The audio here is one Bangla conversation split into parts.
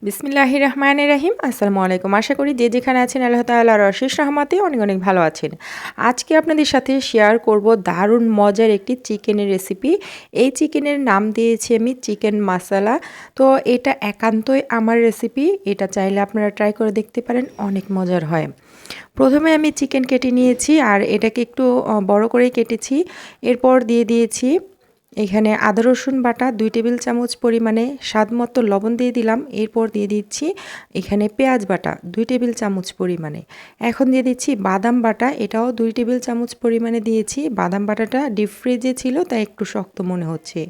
বিসমিল্লাহির রহমানির রহিম। আসসালামু আলাইকুম। আশা করি যে যেখানে আছেন আল্লাহ তাআলার অশেষ রহমতে অনেক অনেক ভালো আছেন। আজকে আপনাদের সাথে শেয়ার করব দারুণ মজার একটি চিকেনের রেসিপি। এই চিকেনের নাম দিয়েছি আমি চিকেন মাসালা। তো এটা একান্তই আমার রেসিপি। এটা চাইলে আপনারা ট্রাই করে দেখতে পারেন, অনেক মজার হয়। প্রথমে আমি চিকেন কেটে নিয়েছি আর এটাকে একটু বড় করেই কেটেছি। এরপর দিয়ে দিয়েছি এখানে আদা রসুন বাটা 2 টেবিল চামচ পরিমাণে, স্বাদমতো লবণ দিয়ে দিলাম। এরপর দিয়ে দিচ্ছি এখানে পেঁয়াজ বাটা 2 টেবিল চামচ পরিমাণে। এখন দিয়ে দিচ্ছি বাদাম বাটা, এটাও 2 টেবিল চামচ পরিমাণে দিয়েছি। বাদাম বাটাটা ডিপ ফ্রিজে ছিল তাই একটু শক্ত মনে হচ্ছে।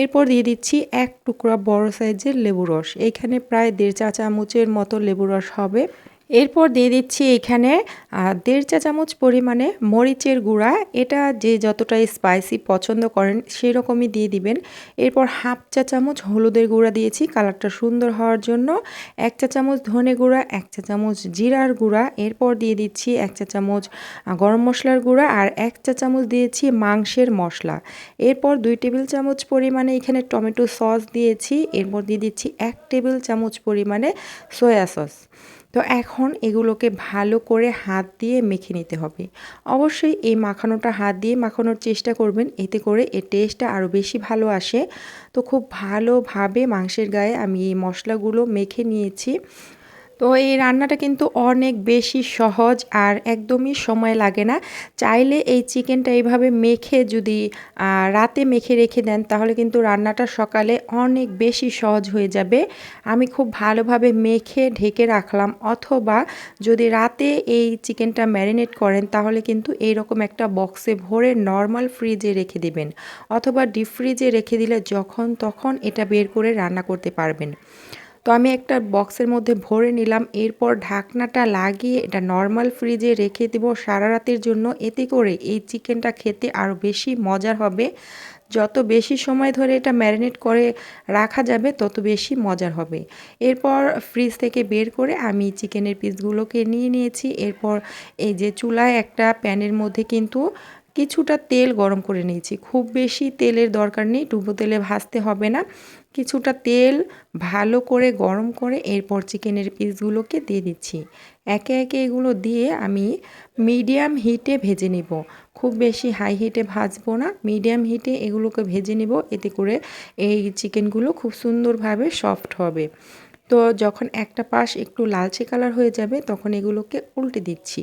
এরপর দিয়ে দিচ্ছি 1 টুকরা বড় সাইজের লেবু রস, এখানে প্রায় 1.5 চা চামচের মতো লেবু রস হবে। এরপর দিয়ে দিচ্ছি এখানে 1.5 চা চামচ পরিমাণে মরিচের গুঁড়া, এটা যে যতটা স্পাইসি পছন্দ করেন সেরকমই দিয়ে দিবেন। এরপর 1/2 চা চামচ হলুদের গুঁড়া দিয়েছি কালারটা সুন্দর হওয়ার জন্য। 1 চা চামচ ধনে গুঁড়া, 1 চা চামচ জিরার গুঁড়া, এরপর দিয়ে দিচ্ছি 1 চা চামচ গরম মশলার গুঁড়া আর 1 চা চামচ দিয়েছি মাংসের মশলা। এরপর 2 টেবিল চামচ পরিমাণে এখানে টমেটো সস দিয়েছি। এরপর দিয়ে দিচ্ছি 1 টেবিল চামচ পরিমাণে সয়া সস। তো এখন এগুলোকে ভালো করে হাত দিয়ে মেখে নিতে হবে। অবশ্যই এই মাখানোটা হাত দিয়ে মাখানোর চেষ্টা করবেন, এতে করে এর টেস্টটা আরও বেশি ভালো আসে। তো খুব ভালোভাবে মাংসের গায়ে আমি এই মশলাগুলো মেখে নিয়েছি। তো এই রান্নাটা কিন্তু অনেক বেশি সহজ আর একদমই সময় লাগে না। চাইলে এই চিকেনটা এইভাবে মেখে যদি রাতে মেখে রেখে দেন তাহলে কিন্তু রান্নাটা সকালে অনেক বেশি সহজ হয়ে যাবে। আমি খুব ভালোভাবে মেখে ঢেকে রাখলাম, অথবা যদি রাতে এই চিকেনটা ম্যারিনেট করেন তাহলে কিন্তু এইরকম একটা বক্সে ভরে নর্মাল ফ্রিজে রেখে দেবেন, অথবা ডিপ ফ্রিজে রেখে দিলে যখন তখন এটা বের করে রান্না করতে পারবেন। তো আমি একটা বক্সের মধ্যে ভরে নিলাম। এরপর ঢাকনাটা লাগিয়ে এটা নর্মাল ফ্রিজে রেখে দেবো সারা রাতের জন্য। এতে করে এই চিকেনটা খেতে আরও বেশি মজার হবে। যত বেশি সময় ধরে এটা ম্যারিনেট করে রাখা যাবে তত বেশি মজার হবে। এরপর ফ্রিজ থেকে বের করে আমি চিকেনের পিসগুলোকে নিয়ে নিয়েছি। এরপর এই যে চুলায় একটা প্যানের মধ্যে কিন্তু কিছুটা তেল গরম করে নিয়েছি। খুব বেশি তেলের দরকার নেই, ডুবো তেলে ভাজতে হবে না। কিছুটা তেল ভালো করে গরম করে এরপর চিকেনের পিসগুলোকে দিয়ে দিচ্ছি। একে একে এগুলো দিয়ে আমি মিডিয়াম হিটে ভেজে নেব। খুব বেশি হাই হিটে ভাজবো না, মিডিয়াম হিটে এগুলোকে ভেজে নেব। এতে করে এই চিকেনগুলো খুব সুন্দরভাবে সফট হবে। তো যখন একটা পাশ একটু লালচে কালার হয়ে যাবে তখন এগুলোকে উল্টে দিচ্ছি।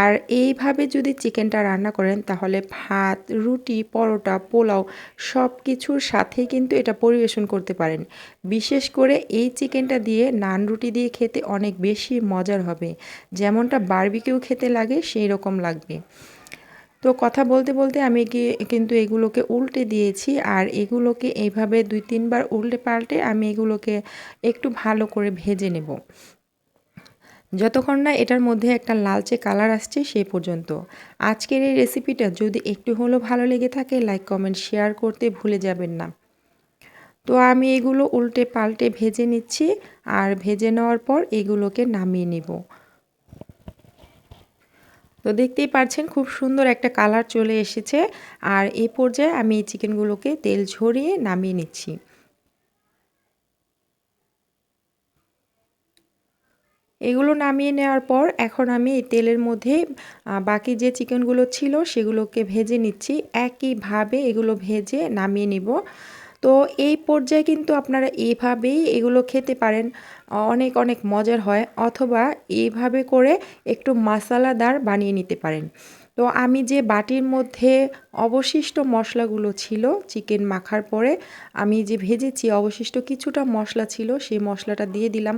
আর এইভাবে যদি চিকেনটা রান্না করেন তাহলে ভাত, রুটি, পরোটা, পোলাও সব কিছুর সাথেই কিন্তু এটা পরিবেশন করতে পারেন। বিশেষ করে এই চিকেনটা দিয়ে নান রুটি দিয়ে খেতে অনেক বেশি মজার হবে। যেমনটা বারবিকিউ খেতে লাগে সেই রকম লাগবে। তো কথা বলতে বলতে আমি কিন্তু এগুলোকে উল্টে দিয়েছি, আর এগুলোকে এইভাবে 2-3 বার উল্টে পাল্টে আমি এগুলোকে একটু ভালো করে ভেজে নেব, যতক্ষণ না এটার মধ্যে একটা লালচে কালার আসছে সেই পর্যন্ত। আজকের এই রেসিপিটা যদি একটু হলেও ভালো লেগে থাকে লাইক, কমেন্ট, শেয়ার করতে ভুলে যাবেন না। তো আমি এগুলো উল্টে পাল্টে ভেজে নিচ্ছি, আর ভেজে নেওয়ার পর এগুলোকে নামিয়ে নিব। তো দেখতেই পাচ্ছেন খুব সুন্দর একটা কালার চলে এসেছে। আর এই পর্যায়ে আমি এই চিকেনগুলোকে তেল ঝরিয়ে নামিয়ে নিচ্ছি। এগুলো নামিয়ে নেওয়ার পর এখন আমি এই তেলের মধ্যে বাকি যে চিকেনগুলো ছিল সেগুলোকে ভেজে নিচ্ছি। একইভাবে এগুলো ভেজে নামিয়ে নিব। তো এই পর্যায়ে কিন্তু আপনারা এইভাবেই এগুলো খেতে পারেন, অনেক অনেক মজার হয়। অথবা এইভাবে করে একটু মশলাদার বানিয়ে নিতে পারেন। তো আমি যে বাটির মধ্যে অবশিষ্ট মশলাগুলো ছিল চিকেন মাখার পরে আমি যে ভেজেছি, অবশিষ্ট কিছুটা মশলা ছিল, সেই মশলাটা দিয়ে দিলাম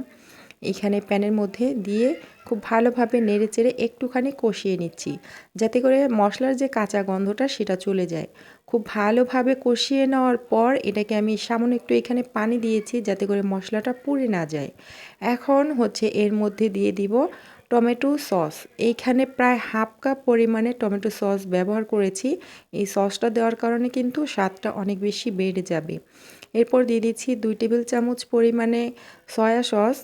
এখানে প্যানের মধ্যে দিয়ে খুব ভালোভাবে নেড়েচেড়ে একটুখানি কষিয়ে নিচ্ছি, যাতে করে মশলার যে কাঁচা গন্ধটা সেটা চলে যায়। খুব ভালোভাবে কষিয়ে নেওয়ার পর এটাকে আমি সামান্য একটু এখানে পানি দিয়েছি যাতে করে মশলাটা পুড়ে না যায়। এখন হচ্ছে এর মধ্যে দিয়ে দিব টমেটো সস। এইখানে প্রায় 1/2 কাপ পরিমাণে টমেটো সস ব্যবহার করেছি। এই সসটা দেওয়ার কারণে কিন্তু স্বাদটা অনেক বেশি বেড়ে যাবে। এরপর দিয়ে দিচ্ছি 2 টেবিল চামচ পরিমাণে সয়া সস।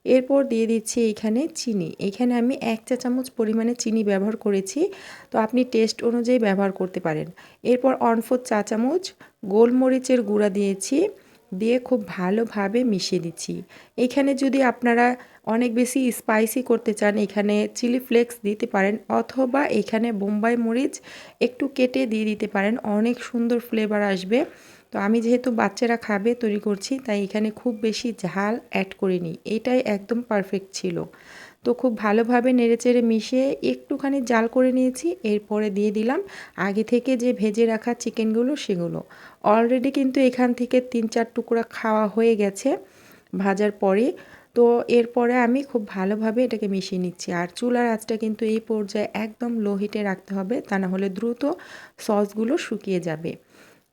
এরপর দিয়ে দিচ্ছি এইখানে চিনি। এখানে আমি 1 চা চামচ পরিমাণে চিনি ব্যবহার করেছি। তো আপনি টেস্ট অনুযায়ী ব্যবহার করতে পারেন। এরপর 1/4 চা চামচ গোলমরিচের গুঁড়া দিয়েছি। দিয়ে খুব ভালোভাবে মিশিয়ে দিচ্ছি। এখানে যদি আপনারা অনেক বেশি স্পাইসি করতে চান এখানে চিলি ফ্লেক্স দিতে পারেন, অথবা এখানে বোম্বাই মরিচ একটু কেটে দিয়ে দিতে পারেন, অনেক সুন্দর ফ্লেভার আসবে। তো আমি যেহেতু বাচ্চারা খাবে তৈরি করছি, তাই এখানে খুব বেশি ঝাল অ্যাড করিনি, এটাই একদম পারফেক্ট ছিল। তো খুব ভালোভাবে নেড়েচেড়ে মিশিয়ে একটুখানি জাল করে নিয়েছি। এরপরে দিয়ে দিলাম আগে থেকে যে ভেজে রাখা চিকেনগুলো, সেগুলো অলরেডি কিন্তু এখান থেকে 3-4 টুকরা খাওয়া হয়ে গেছে ভাজার পরে। তো এরপরে আমি খুব ভালোভাবে এটাকে মিশিয়ে নিচ্ছি। আর চুলার আঁচটা কিন্তু এই পর্যায়ে একদম লো হিটে রাখতে হবে, তা না হলে দ্রুত সসগুলো শুকিয়ে যাবে।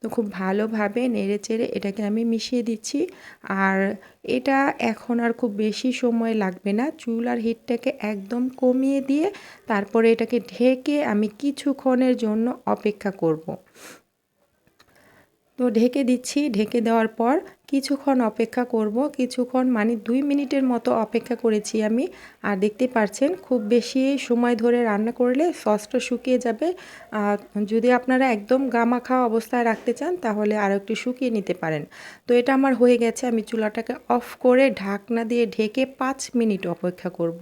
তো খুব ভালোভাবে নেড়েচেড়ে এটাকে আমি মিশিয়ে দিচ্ছি। আর এটা এখন আর খুব বেশি সময় লাগবে না, চুলার হিটটাকে একদম কমিয়ে দিয়ে তারপরে এটাকে ঢেকে আমি কিছুক্ষণের জন্য অপেক্ষা করব। তো ঢেকে দিচ্ছি, ঢেকে দেওয়ার পর কিছুক্ষণ অপেক্ষা করব, কিছুক্ষণ মানে 2 মিনিটের মতো অপেক্ষা করেছি আমি। আর দেখতে পাচ্ছেন খুব বেশি সময় ধরে রান্না করলে সসটা শুকিয়ে যাবে। যদি আপনারা একদম গামাখা অবস্থায় রাখতে চান তাহলে আরও একটু শুকিয়ে নিতে পারেন। তো এটা আমার হয়ে গেছে, আমি চুলাটাকে অফ করে ঢাকনা দিয়ে ঢেকে 5 মিনিট অপেক্ষা করব।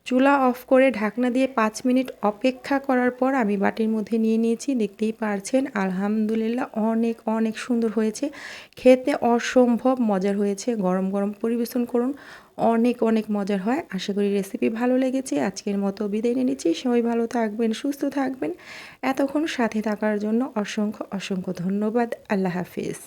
চুলা অফ করে ঢাকনা দিয়ে 5 মিনিট অপেক্ষা করার পর আমি বাটির মধ্যে নিয়ে নিয়েছি। দেখতেই পারছেন আলহামদুলিল্লাহ অনেক অনেক সুন্দর হয়েছে, খেতে অসম্ভব মজার হয়েছে। গরম গরম পরিবেশন করুন, অনেক অনেক মজার হয়। আশা করি রেসিপি ভালো লেগেছে। আজকের মতো বিদায় নিয়ে নিচ্ছি। সবাই ভালো থাকবেন, সুস্থ থাকবেন। এতক্ষণ সাথে থাকার জন্য অসংখ্য অসংখ্য ধন্যবাদ। আল্লাহ হাফিজ।